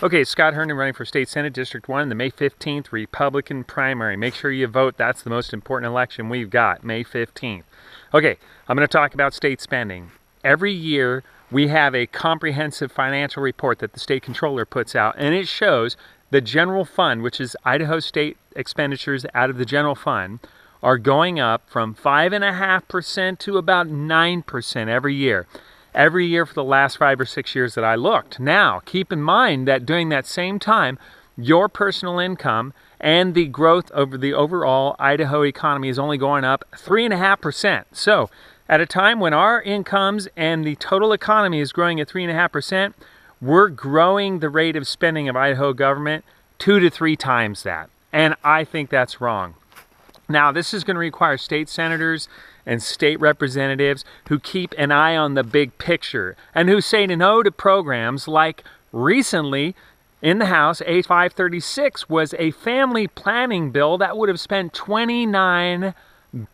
Okay, Scott Herndon running for State Senate District 1 in the May 15th Republican primary. Make sure you vote. That's the most important election we've got, May 15th. Okay, I'm going to talk about state spending. Every year we have a comprehensive financial report that the state controller puts out, and it shows the general fund, which is Idaho state expenditures out of the general fund, are going up from 5.5% to about 9% every year. Every year for the last 5 or 6 years that I looked. Now, keep in mind that during that same time, your personal income and the growth over the overall Idaho economy is only going up 3.5%. So, at a time when our incomes and the total economy is growing at 3.5%, we're growing the rate of spending of Idaho government 2 to 3 times that. And I think that's wrong. Now, this is going to require state senators and state representatives who keep an eye on the big picture and who say no to programs like recently in the House, A536 was a family planning bill that would have spent $29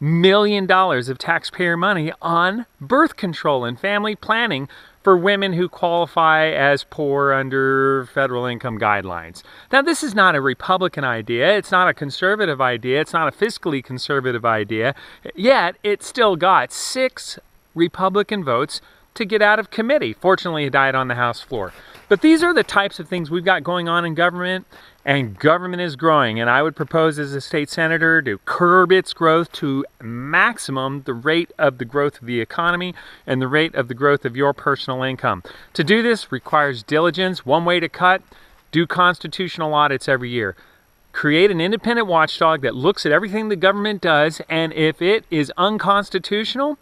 million of taxpayer money on birth control and family planning for women who qualify as poor under federal income guidelines. Now, this is not a Republican idea. It's not a conservative idea. It's not a fiscally conservative idea. Yet, it still got 6 Republican votes to get out of committee. Fortunately, it died on the House floor. But these are the types of things we've got going on in government, and government is growing. And I would propose as a state senator to curb its growth to maximum the rate of the growth of the economy and the rate of the growth of your personal income. To do this requires diligence. One way to cut, do constitutional audits every year. Create an independent watchdog that looks at everything the government does, and if it is unconstitutional,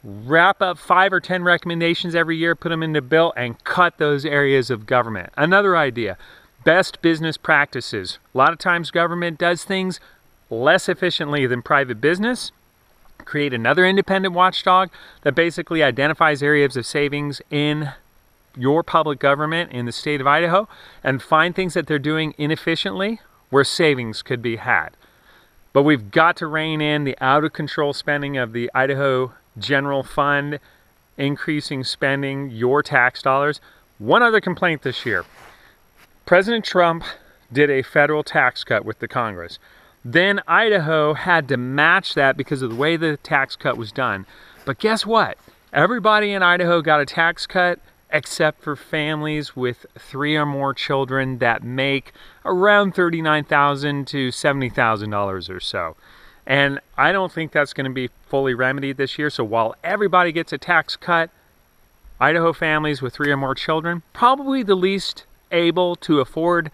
wrap up 5 or 10 recommendations every year, put them in the bill, and cut those areas of government. Another idea, best business practices. A lot of times government does things less efficiently than private business. Create another independent watchdog that basically identifies areas of savings in your public government in the state of Idaho and find things that they're doing inefficiently where savings could be had. But we've got to rein in the out-of-control spending of the Idaho General Fund, increasing spending, your tax dollars. One other complaint this year. President Trump did a federal tax cut with the Congress. Then Idaho had to match that because of the way the tax cut was done. But guess what? Everybody in Idaho got a tax cut except for families with 3 or more children that make around $39,000 to $70,000 or so. And I don't think that's going to be fully remedied this year. So while everybody gets a tax cut, Idaho families with 3 or more children, probably the least able to afford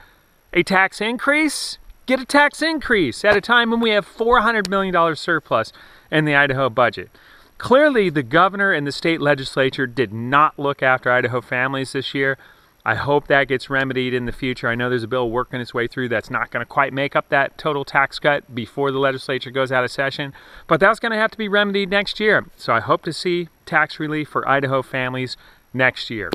a tax increase, get a tax increase at a time when we have $400 million surplus in the Idaho budget. Clearly, the governor and the state legislature did not look after Idaho families this year. I hope that gets remedied in the future. I know there's a bill working its way through that's not going to quite make up that total tax cut before the legislature goes out of session, but that's going to have to be remedied next year. So I hope to see tax relief for Idaho families next year.